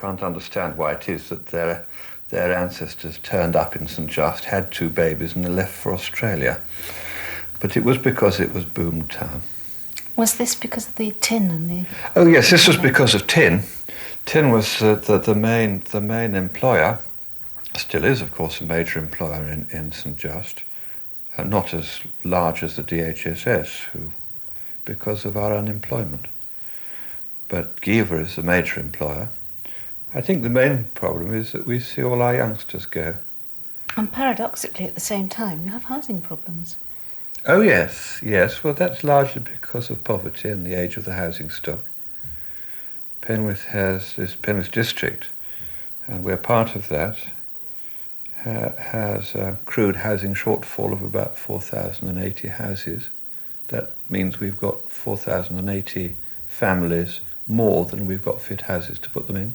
can't understand why it is that their ancestors turned up in St. Just, had 2 babies, and they left for Australia. But it was because it was boom town. Was this because of the tin and the... Oh yes, this was because of tin. Tin was the main employer, still is of course a major employer in St. Just, not as large as the DHSS, because of our unemployment. But Giver is a major employer. I think the main problem is that we see all our youngsters go. And paradoxically at the same time you have housing problems. Oh yes. Well, that's largely because of poverty and the age of the housing stock. Penrith has this Penrith district, and we're part of that, has a crude housing shortfall of about 4,080 houses. That means we've got 4,080 families more than we've got fit houses to put them in.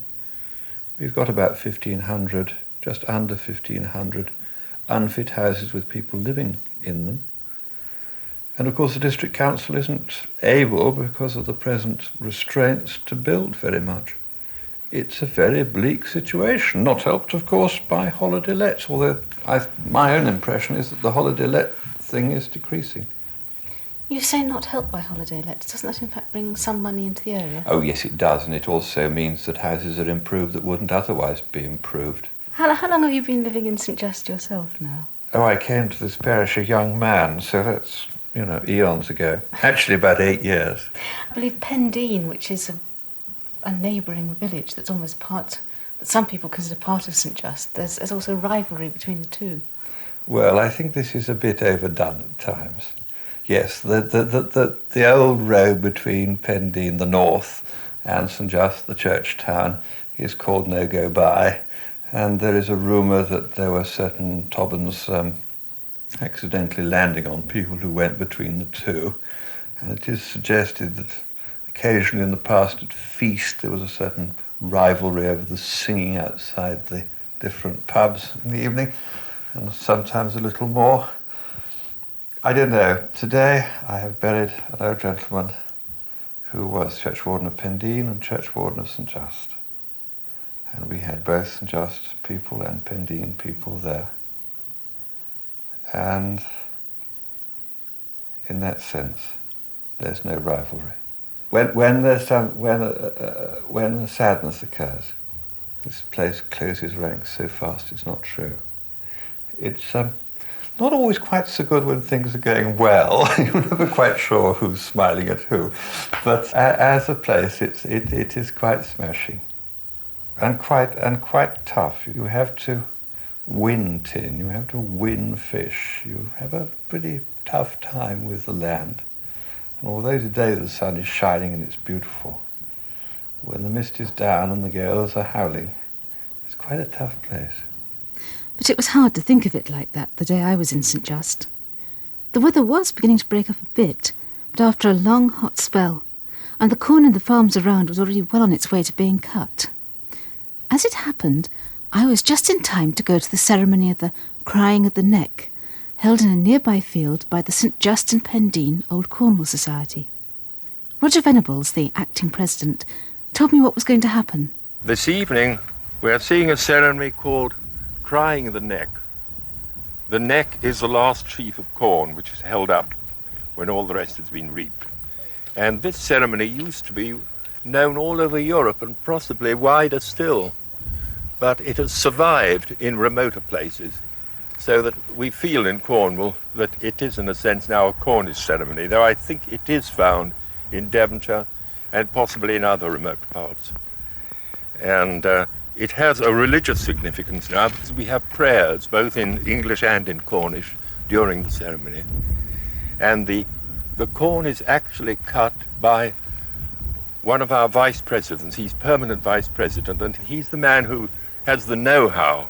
We've got about 1,500, just under 1,500 unfit houses with people living in them. And of course the district council isn't able, because of the present restraints, to build very much. It's a very bleak situation, not helped of course by holiday lets, although my own impression is that the holiday let thing is decreasing. You say not helped by holiday lets. Doesn't that in fact bring some money into the area? Oh yes, it does, and it also means that houses are improved that wouldn't otherwise be improved. How long have you been living in St. Just yourself now? Oh, I came to this parish a young man, so that's, eons ago. Actually about 8 years. I believe Pendine, which is a neighbouring village that's almost that some people consider part of St. Just, there's also rivalry between the two. Well, I think this is a bit overdone at times. Yes, the old road between Pendine, the north, and St. Just, the church town, is called No Go By, and there is a rumour that there were certain Tobbins accidentally landing on people who went between the two, and it is suggested that occasionally in the past at feast there was a certain rivalry over the singing outside the different pubs in the evening, and sometimes a little more. I don't know. Today I have buried an old gentleman who was churchwarden of Pendine and churchwarden of St. Just. And we had both St. Just people and Pendine people there. And in that sense, there's no rivalry. When sadness occurs, this place closes ranks so fast it's not true. It's not always quite so good when things are going well. You're never quite sure who's smiling at who. But as a place, it is quite smashing and quite tough. You have to win tin. You have to win fish. You have a pretty tough time with the land. And although today the sun is shining and it's beautiful, when the mist is down and the gales are howling, it's quite a tough place. But it was hard to think of it like that the day I was in St. Just. The weather was beginning to break up a bit, but after a long hot spell, and the corn in the farms around was already well on its way to being cut. As it happened, I was just in time to go to the ceremony of the crying of the neck, held in a nearby field by the St. Just and Pendine Old Cornwall Society. Roger Venables, the acting president, told me what was going to happen. This evening, we're seeing a ceremony called Crying the Neck. The neck is the last sheaf of corn which is held up when all the rest has been reaped. And this ceremony used to be known all over Europe and possibly wider still. But it has survived in remoter places, so that we feel in Cornwall that it is in a sense now a Cornish ceremony, though I think it is found in Devonshire and possibly in other remote parts. And it has a religious significance now because we have prayers both in English and in Cornish during the ceremony. And the corn is actually cut by one of our vice presidents. He's permanent vice president, and he's the man who has the know-how.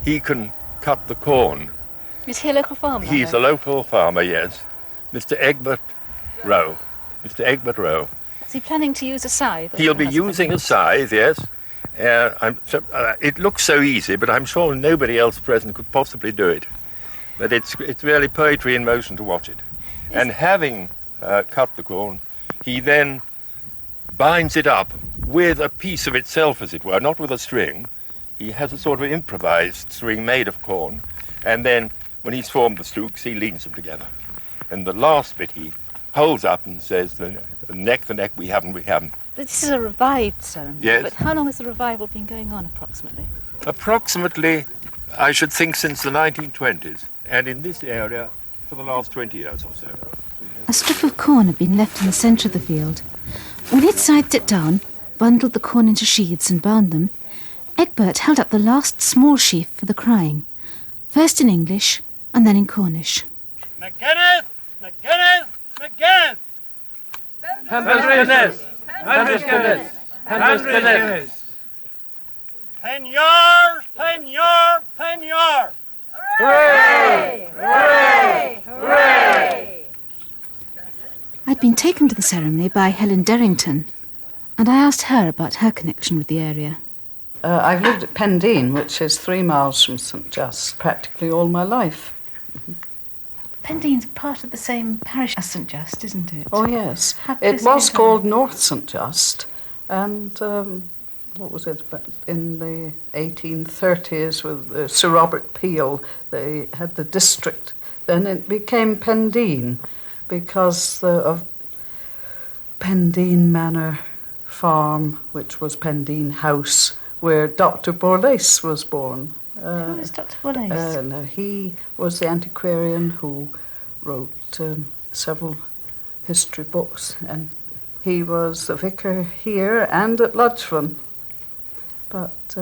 He can cut the corn. Is he a local farmer? He's a local farmer, yes. Mr. Egbert Rowe. Mr. Egbert Rowe. Is he planning to use a scythe? He'll be using a scythe, yes. It looks so easy, but I'm sure nobody else present could possibly do it. But it's really poetry in motion to watch it. And having cut the corn, he then binds it up with a piece of itself, as it were, not with a string. He has a sort of improvised string made of corn, and then when he's formed the stooks, he leans them together. And the last bit he holds up and says, the neck, we haven't. But this is a revived ceremony. Yes. But how long has the revival been going on, approximately? Approximately, I should think, since the 1920s, and in this area for the last 20 years or so. A strip of corn had been left in the centre of the field. When he'd scythed it down, bundled the corn into sheaves and bound them, Egbert held up the last small sheaf for the crying, first in English and then in Cornish. McGuinness! McGuinness! McGuinness! Hundred Guinness! Hundred Guinness! Penure! Penure! Penure! Hooray! Hooray! Hooray! I'd been taken to the ceremony by Helen Derrington, and I asked her about her connection with the area. I've lived at Pendeen, which is 3 miles from St. Just, practically all my life. Pendeen's part of the same parish as St. Just, isn't it? Oh, yes. How It does was it- called North St. Just, and what was it, in the 1830s with Sir Robert Peel, they had the district. Then it became Pendeen because of Pendeen Manor Farm, which was Pendeen House, where Dr. Borlase was born. Who is Dr. Wallace? No, he was the antiquarian who wrote several history books, and he was the vicar here and at Ludgvan. But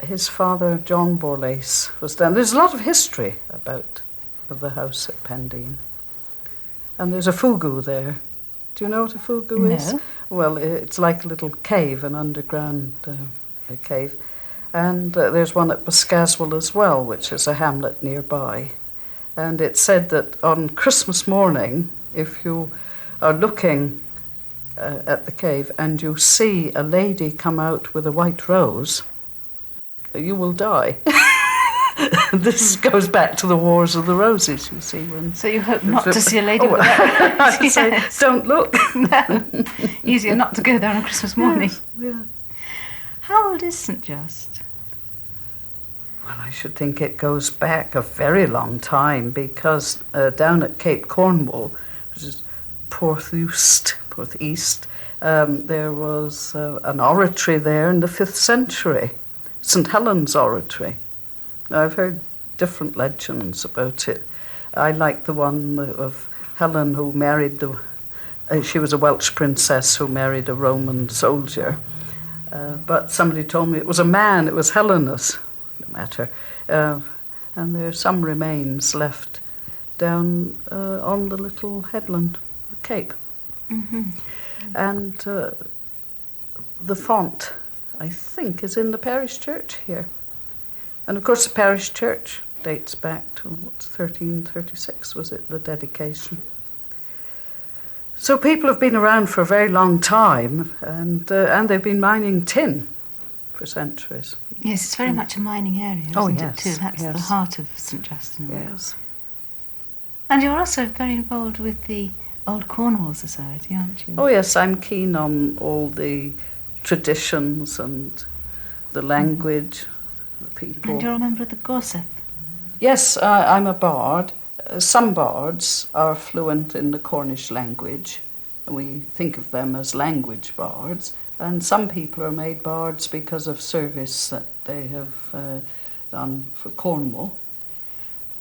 his father, John Borlase, was down. There's a lot of history about the house at Pendeen. And there's a fugu there. Do you know what a fugu is? No. Well, it's like a little cave, an underground cave. And there's one at Boscaswell as well, which is a hamlet nearby. And it's said that on Christmas morning, if you are looking at the cave and you see a lady come out with a white rose, you will die. This goes back to the Wars of the Roses, you see. So you hope not to see a lady with I'd say, don't look. Easier not to go there on Christmas morning. Yes, yeah. How old is St. Just? Well, I should think it goes back a very long time because down at Cape Cornwall, which is Portheast, there was an oratory there in the 5th century, St. Helen's Oratory. Now, I've heard different legends about it. I like the one of Helen who married she was a Welsh princess who married a Roman soldier. But somebody told me it was a man, it was Helenus, no matter. And there's some remains left down on the little headland, the Cape. Mm-hmm. And the font, I think, is in the parish church here. And of course the parish church dates back to, 1336 was it, the dedication. So people have been around for a very long time, and they've been mining tin for centuries. Yes, it's very much a mining area, isn't Oh, it, yes, too? That's the yes. heart of St. Just in a way. Yes. And you're also very involved with the Old Cornwall Society, aren't you? Oh yes, I'm keen on all the traditions and the language, the people. And you're a member of the Gorseth. Yes, I'm a bard. Some bards are fluent in the Cornish language, and we think of them as language bards. And some people are made bards because of service that they have done for Cornwall.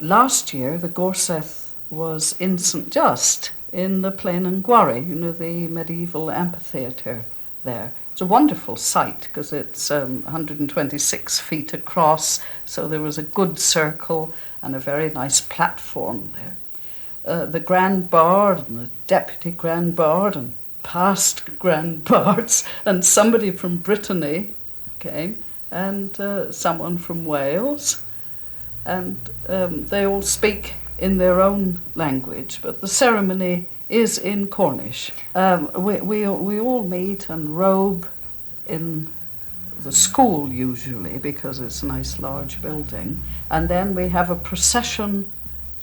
Last year, the Gorseth was in St. Just, in the Plain and Gwarry, the medieval amphitheatre there. It's a wonderful site because it's 126 feet across, so there was a good circle and a very nice platform there. The Grand Bard and the Deputy Grand Bard and past Grand Bards and somebody from Brittany came and someone from Wales, and they all speak in their own language, but the ceremony is in Cornish. We all meet and robe in the school usually because it's a nice large building, and then we have a procession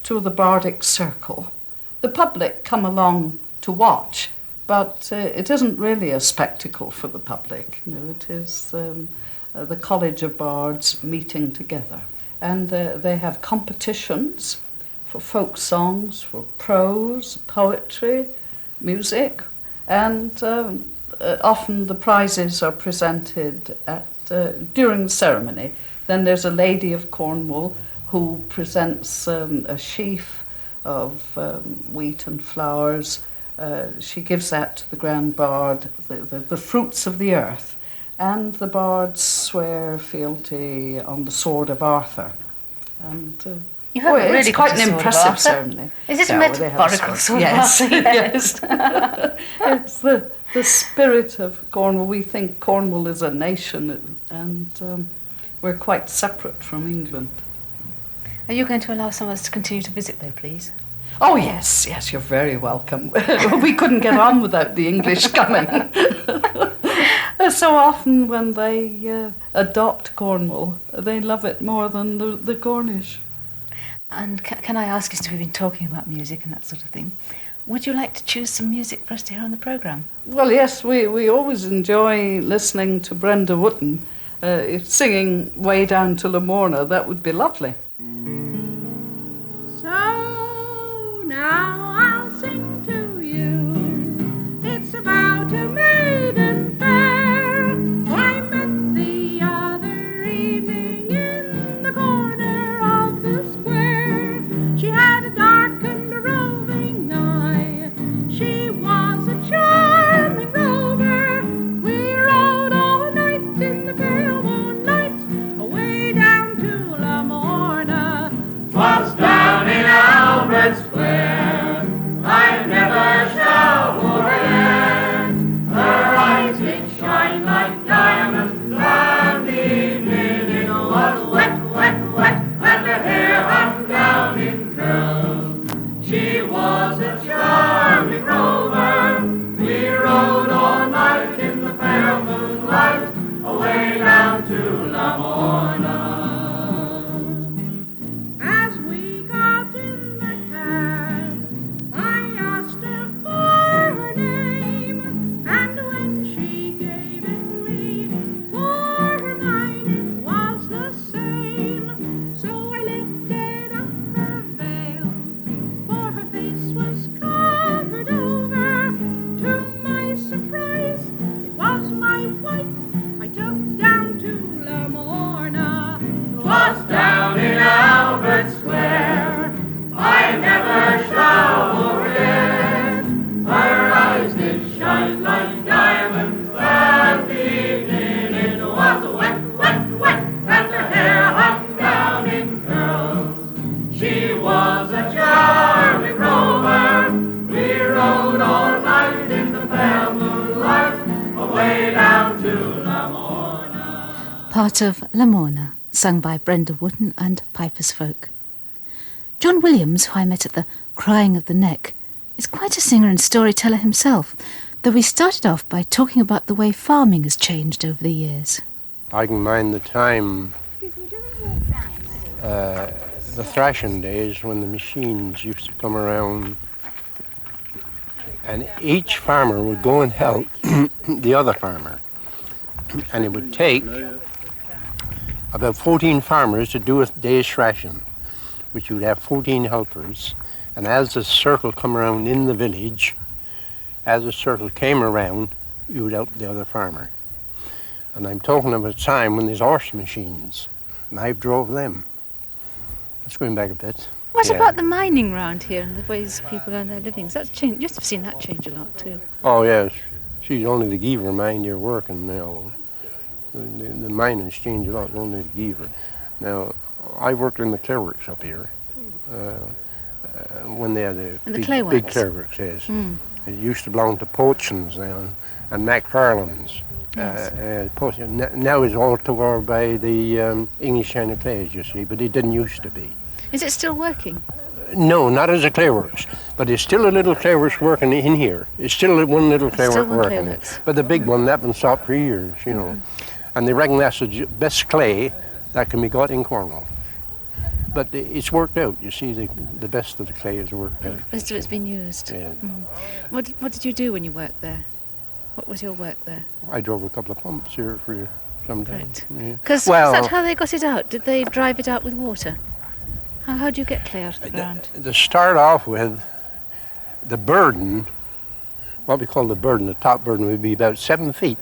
to the Bardic Circle. The public come along to watch, but it isn't really a spectacle for the public. It is the College of Bards meeting together. And they have competitions for folk songs, for prose, poetry, music, and often the prizes are presented during the ceremony. Then there's a lady of Cornwall who presents a sheaf of wheat and flowers. She gives that to the Grand Bard, the fruits of the earth. And the bards swear fealty on the sword of Arthur. And You haven't really it's got quite a an sword of impressive Arthur. ceremony. Is it a Yeah, well, they have a metaphorical sword. sword of Arthur? Yes. It's the spirit of Cornwall. We think Cornwall is a nation, and we're quite separate from England. Are you going to allow some of us to continue to visit, though, please? Oh, yes, you're very welcome. We couldn't get on without the English coming. So often when they adopt Cornwall, they love it more than the Cornish. And can I ask you, since we've been talking about music and that sort of thing, would you like to choose some music for us to hear on the programme? Well, yes, we always enjoy listening to Brenda Wootton singing Way Down to Lamorna. That would be lovely. So now I'll sing to you. It's about a maiden fair I met the other evening in the corner of the square. She had a dark and a roving eye. She was a charming rover. We rode all night in the pale moonlight, away down to Lamorna. 'Twas down in Albert Square, I never shall forget. Her eyes did shine like diamonds, and the evening it was wet, wet, wet, and her hair hung down in curls. She was a charming rover. We rode all night in the pale moonlight, away down to Lamorna. As we got in the cab, I asked her for her name, and when she gave it me for her mine, it was the same. So I lifted up her veil, for her face was covered over. To my surprise, it was my wife I took down to Lamorna. 'Twas down in Albert Square, I never shall forget. Her eyes did shine like diamonds, and the evening it was wet, wet, wet, and her hair hung down in curls. She was a charming rover. We rode all night in the pale moonlight, away down to Lamorna. Part of Lamorna, sung by Brenda Wootton and Pipers Folk. John Williams, who I met at the Crying of the Neck, is quite a singer and storyteller himself, though we started off by talking about the way farming has changed over the years. I can mind the time, the thrashing days when the machines used to come around, and each farmer would go and help the other farmer, and it would take about 14 farmers to do a day's thrashing, which would have 14 helpers. And as the circle come around in the village, as the circle came around, you would help the other farmer. And I'm talking of a time when there's horse machines, and I drove them. That's going back a bit. What Yeah. about the mining round here and the ways people earn their livings? That's changed. You must have seen that change a lot too. Oh yes, she's only the giver mind you're working now. The mining's changed a lot, only the giver. Now, I worked in the clay works up here. When they had the And the big, clay big works? clay works, yes. It used to belong to Poachins now, and McFarland's. Now it's all took over by the English China Clays, you see, but it didn't used to be. Is it still working? No, not as a clay works, but it's still a little clay works working in here. It's still one little clay Still work one clay working. works. But the big one, that been stopped for years, you know. And they reckon that's the best clay that can be got in Cornwall. but it's worked out. You see, the best of the clay has worked out. Most of it's been used. Yeah. What did you do when you worked there? What was your work there? I drove a couple of pumps here for some time. Right. Yeah. Because Well, was that how they got it out? Did they drive it out with water? How do you get clay out of the ground? To start off with, the burden, what we call the burden, the top burden would be about 7 feet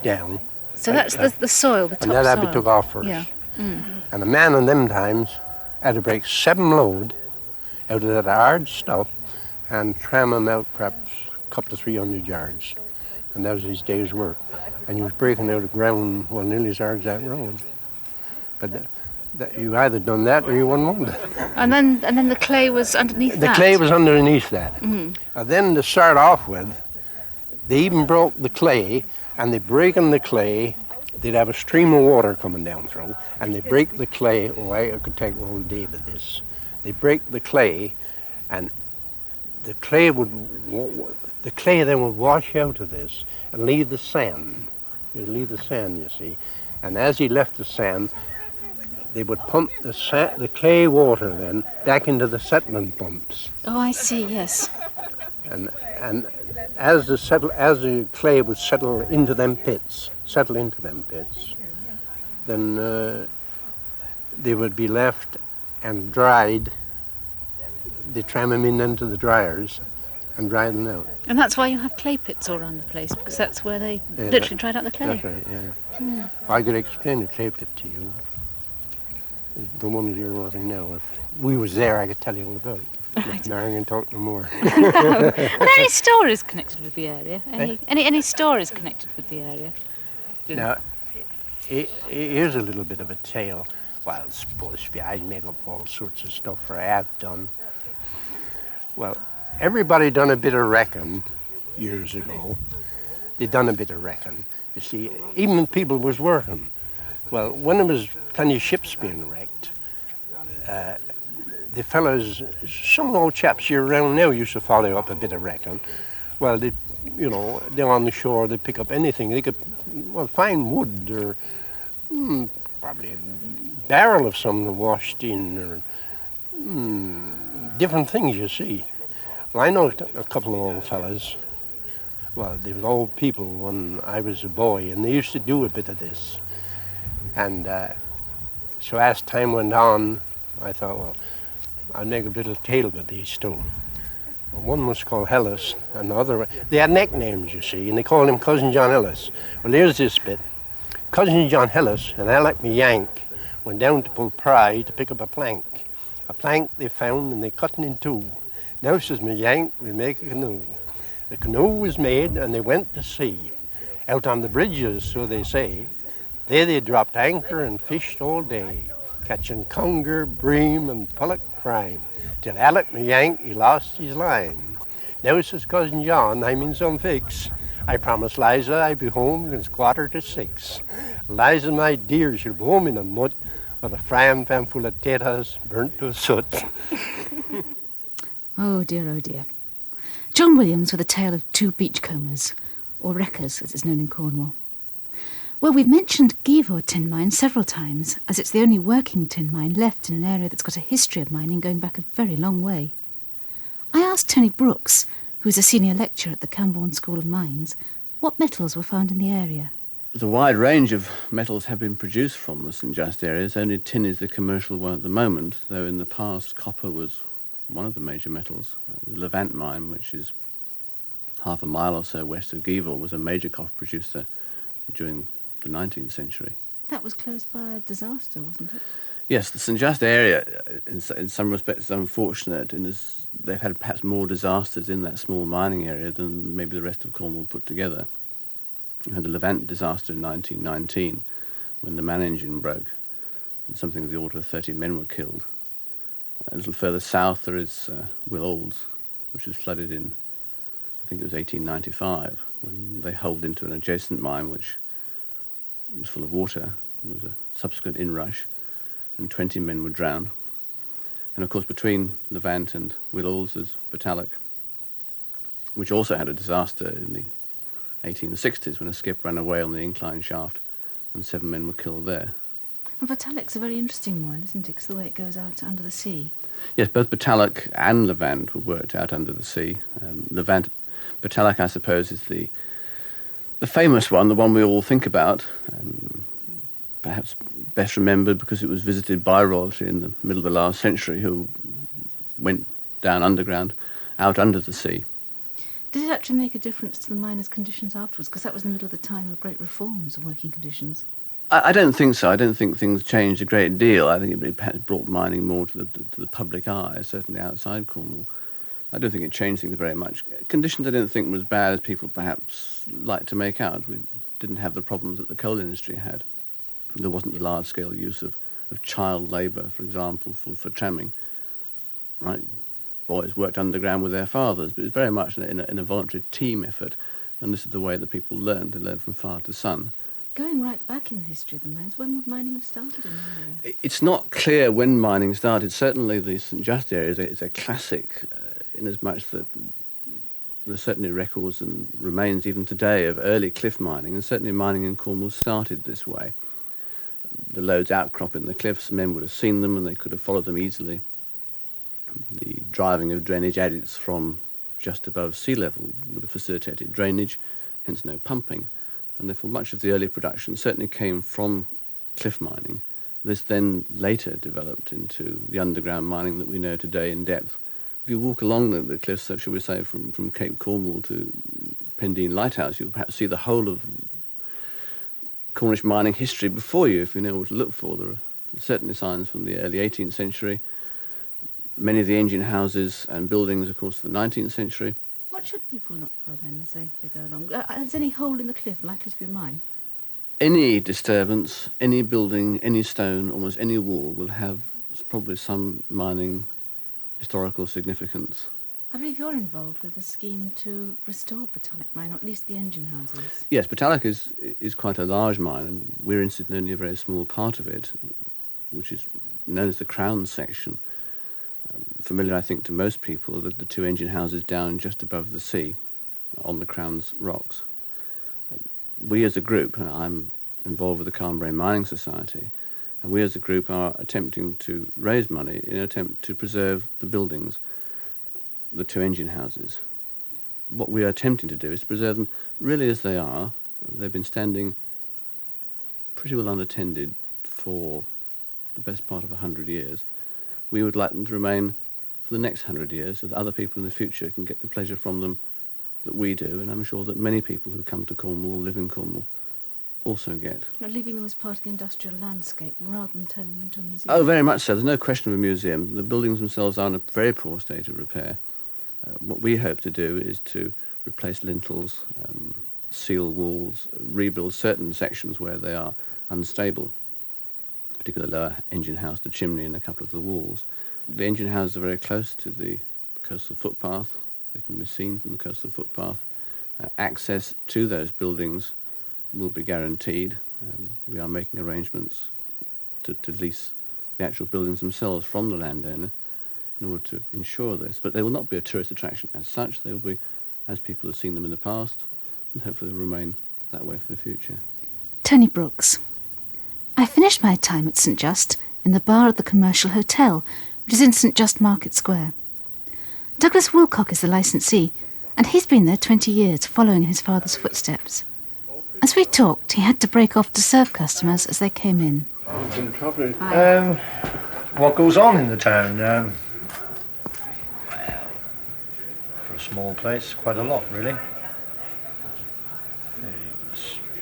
down. So that's the soil, the top And that had to soil. be took off first. Yeah. And a man in them times had to break 7 load out of that hard stuff and tram them out perhaps a couple of 300 yards. And that was his day's work. And he was breaking out of ground, well, nearly as hard as that road. But you either done that or you wouldn't want it. And then the clay was underneath The that? clay was underneath that. And then to start off with, they even broke the clay, and they breaking the clay, they'd have a stream of water coming down through, and they break the clay. Oh, I could take all day with this. They break the clay, and the clay then would wash out of this and leave the sand. It would leave the sand, you see. And as he left the sand, they would pump the clay water then back into the settling pumps. Oh, I see, yes. And as the clay would settle into them pits, then they would be left and dried. They tram them into the dryers and dry them out. And that's why you have clay pits all around the place, because that's where they literally dried out the clay. That's right, yeah. I could explain the clay pit to you. The ones you're working now. If we was there, I could tell you all about it. Right. Now I can talk no more. Are there any stories connected with the area? Any stories connected with the area? Now, here's a little bit of a tale. Well, it's supposed to be, I make up all sorts of stuff, or I have done. Well, everybody done a bit of wrecking years ago. They done a bit of wrecking. You see, even when people was working. Well, when there was plenty of ships being wrecked, the fellas, some old chaps here around now used to follow up a bit of wrecking. Well, they're on the shore, they'd pick up anything. They could, find wood or probably a barrel of something washed in or different things, you see. Well, I know a couple of old fellas. Well, they were old people when I was a boy, and they used to do a bit of this. And so as time went on, I thought, well, I'll make a little tale with these two. One was called Ellis, and the other, they had nicknames, you see, and they called him Cousin John Ellis. Well, here's this bit. Cousin John Ellis and Alec me Yank went down to Pull Pry to pick up a plank. A plank they found and they cut it in two. Now, says me Yank, we'll make a canoe. The canoe was made and they went to sea. Out on the bridges, so they say, there they dropped anchor and fished all day, catching conger, bream and pullock prime, till Alec me Yank, he lost his line. Now, says Cousin John, I'm in some fix. I promised Liza I'd be home in 5:45. Liza, my dear, she'll be home in a month with a frying pan full of taters burnt to a soot. Oh dear. John Williams with a tale of two beachcombers, or wreckers as it's known in Cornwall. Well, we've mentioned Givor tin mine several times, as it's the only working tin mine left in an area that's got a history of mining going back a very long way. I asked Tony Brooks, who's a senior lecturer at the Camborne School of Mines, what metals were found in the area. A wide range of metals have been produced from the St. Just areas. Only tin is the commercial one at the moment, though in the past copper was one of the major metals. The Levant mine, which is half a mile or so west of Givor, was a major copper producer during the 19th century. That was closed by a disaster, wasn't it? Yes, the St. Just area, in some respects, is unfortunate in as they've had perhaps more disasters in that small mining area than maybe the rest of Cornwall put together. We had the Levant disaster in 1919 when the man engine broke and something of the order of 30 men were killed. A little further south there is Will Olds, which was flooded in, I think it was 1895, when they holed into an adjacent mine which was full of water. There was a subsequent inrush and 20 men were drowned. And of course between Levant and Will Olds there's Batalic, which also had a disaster in the 1860s when a skip ran away on the incline shaft and 7 men were killed there. And Botalic's a very interesting one, isn't it? Because the way it goes out under the sea. Yes, both Botalic and Levant were worked out under the sea. Botalic, I suppose, is the famous one, the one we all think about, perhaps best remembered because it was visited by royalty in the middle of the last century, who went down underground, out under the sea. Did it actually make a difference to the miners' conditions afterwards? Because that was in the middle of the time of great reforms and working conditions. I don't think so. I don't think things changed a great deal. I think it perhaps brought mining more to the public eye, certainly outside Cornwall. I don't think it changed things very much. Conditions I don't think were as bad as people perhaps like to make out. We didn't have the problems that the coal industry had. There wasn't the large-scale use of child labour, for example, for tramming. Right? Boys worked underground with their fathers, but it was very much in a voluntary team effort, and this is the way that people learned. They learned from father to son. Going right back in the history of the mines, when would mining have started in the area? It's not clear when mining started. Certainly the St. Just area is a classic, in as much that there's certainly records and remains even today of early cliff mining, and certainly mining in Cornwall started this way. The lodes outcrop in the cliffs, men would have seen them and they could have followed them easily. The driving of drainage adits from just above sea level would have facilitated drainage, hence no pumping. And therefore much of the early production certainly came from cliff mining. This then later developed into the underground mining that we know today in depth. If you walk along the cliffs, so shall we say, from Cape Cornwall to Pendeen Lighthouse, you'll perhaps see the whole of Cornish mining history before you, if you know what to look for. There are certainly signs from the early 18th century. Many of the engine houses and buildings, of course, of the 19th century. What should people look for then as they go along? Is any hole in the cliff likely to be a mine? Any disturbance, any building, any stone, almost any wall will have probably some mining historical significance. I believe you're involved with a scheme to restore Botalic mine, or at least the engine houses. Yes, Botalic is quite a large mine, and we're interested in only a very small part of it, which is known as the Crown section. Familiar, I think, to most people, are the two engine houses down just above the sea on the Crown's rocks. We as a group, I'm involved with the Carnbury Mining Society, and we as a group are attempting to raise money in an attempt to preserve the buildings, the two engine houses. What we are attempting to do is to preserve them really as they are. They've been standing pretty well unattended for the best part of 100 years. We would like them to remain for the next 100 years so that other people in the future can get the pleasure from them that we do, and I'm sure that many people who come to Cornwall or live in Cornwall also get. Not leaving them as part of the industrial landscape rather than turning them into a museum? Oh, very much so. There's no question of a museum. The buildings themselves are in a very poor state of repair. What we hope to do is to replace lintels, seal walls, rebuild certain sections where they are unstable, particularly the lower engine house, the chimney and a couple of the walls. The engine houses are very close to the coastal footpath. They can be seen from the coastal footpath. Access to those buildings will be guaranteed. We are making arrangements to lease the actual buildings themselves from the landowner in order to ensure this. But they will not be a tourist attraction as such. They will be as people have seen them in the past, and hopefully they'll remain that way for the future. Tony Brooks. I finished my time at St. Just in the bar of the Commercial Hotel, which is in St. Just Market Square. Douglas Woolcock is the licensee, and he's been there 20 years, following in his father's footsteps. As we talked, he had to break off to serve customers as they came in. What goes on in the town? For a small place, quite a lot, really.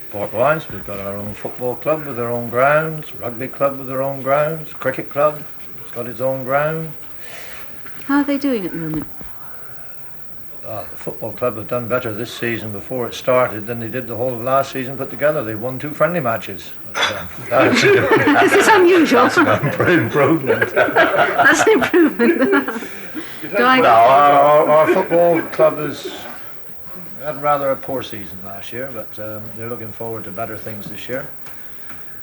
Sport-wise, we've got our own football club with their own grounds, rugby club with their own grounds, cricket club, it's got its own ground. How are they doing at the moment? The football club have done better this season before it started than they did the whole of last season put together. They won 2 friendly matches. This is unusual. That's an improvement. That's an improvement. Our football club has had rather a poor season last year, but they're looking forward to better things this year.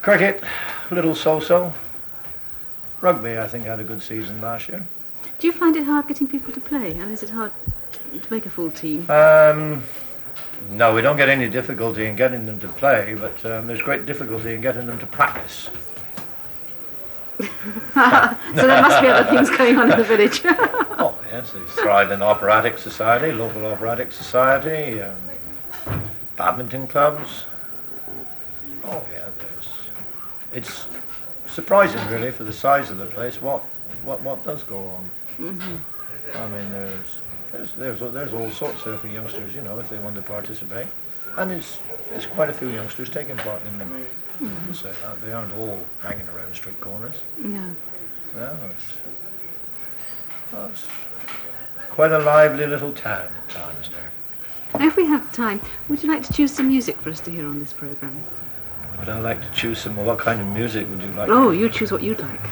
Cricket, a little so-so. Rugby, I think, had a good season last year. Do you find it hard getting people to play? And is it hard to make a full team? No, we don't get any difficulty in getting them to play, but there's great difficulty in getting them to practice. So there must be other things going on in the village. Oh, yes, they thrive in operatic society, local operatic society, badminton clubs. Oh, yeah, it's surprising, really, for the size of the place, what does go on. Mm-hmm. I mean, there's all sorts there for youngsters, you know, if they want to participate. And there's quite a few youngsters taking part in them. Mm-hmm. So that they aren't all hanging around street corners. No. No, it's quite a lively little town at times there. Now, if we have time, would you like to choose some music for us to hear on this programme? Would I like to choose some? What kind of music would you like? Oh, you choose what you'd like.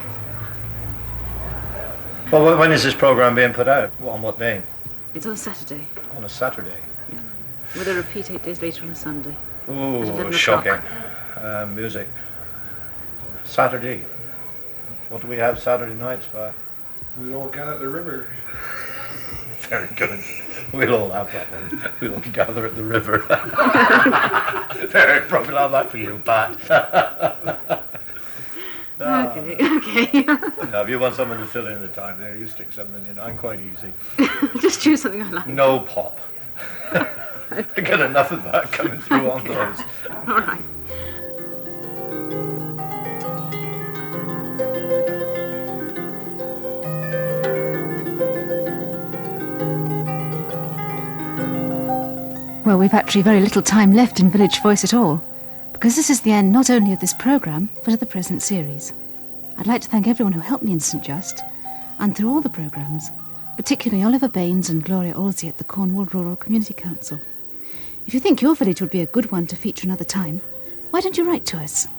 Well, when is this programme being put out? On what day? It's on Saturday. On a Saturday. Yeah. With a repeat 8 days later on a Sunday. Oh, shocking. Music. Saturday. What do we have Saturday nights by? We'll all gather at the river. Very good. We'll all have that one. We'll all gather at the river. Very probably not that for you, Pat. Okay. Now, if you want someone to fill in the time there, you stick something in. I'm quite easy. Just choose something I like. No pop. I get enough of that coming through on those. All right. Well, we've actually very little time left in Village Voice at all, because this is the end not only of this programme, but of the present series. I'd like to thank everyone who helped me in St. Just, and through all the programmes, particularly Oliver Baines and Gloria Olsey at the Cornwall Rural Community Council. If you think your village would be a good one to feature another time, why don't you write to us?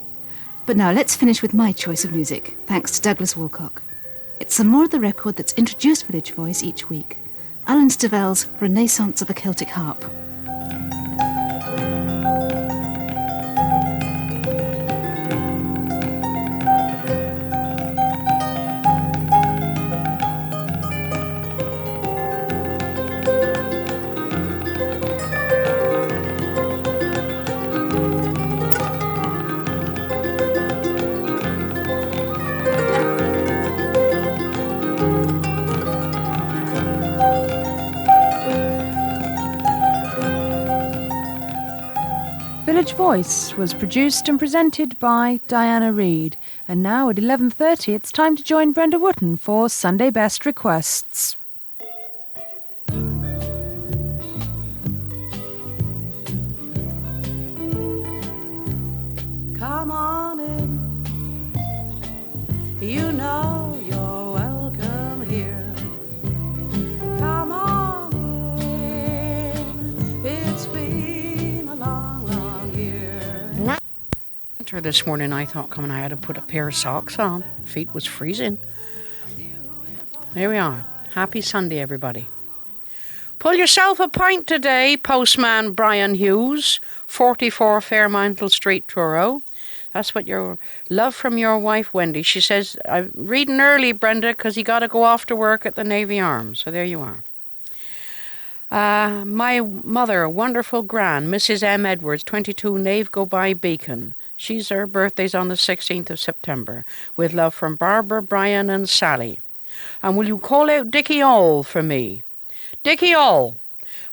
But now let's finish with my choice of music, thanks to Douglas Woolcock. It's some more of the record that's introduced Village Voice each week, Alan Stivell's Renaissance of the Celtic Harp. Village Voice was produced and presented by Diana Reid. And now at 11:30 it's time to join Brenda Wooten for Sunday Best Requests. Come on in, you know you're welcome here. Come on in, it's been a long, long year. This morning I thought, come on, I had to put a pair of socks on. Feet was freezing. Here we are. Happy Sunday, everybody. Pull yourself a pint today, Postman Brian Hughes, 44 Fairmantle Street, Truro. That's what your love from your wife, Wendy. She says, I'm reading early, Brenda, because you got to go off to work at the Navy Arms. So there you are. My mother, a wonderful gran, Mrs. M. Edwards, 22 Nave Go By Beacon. Her birthday's on the 16th of September. With love from Barbara, Brian and Sally. And will you call out Dickie All for me? Dickie All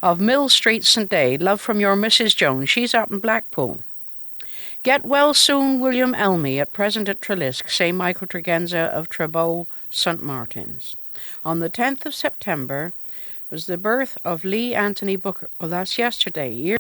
of Mill Street, St. Day. Love from your Mrs. Jones. She's up in Blackpool. Get well soon, William Elmy, at present at Trelisk, St. Michael Tregenza of Trebow, St. Martin's. On the 10th of September was the birth of Lee Anthony Booker. Well, that's yesterday.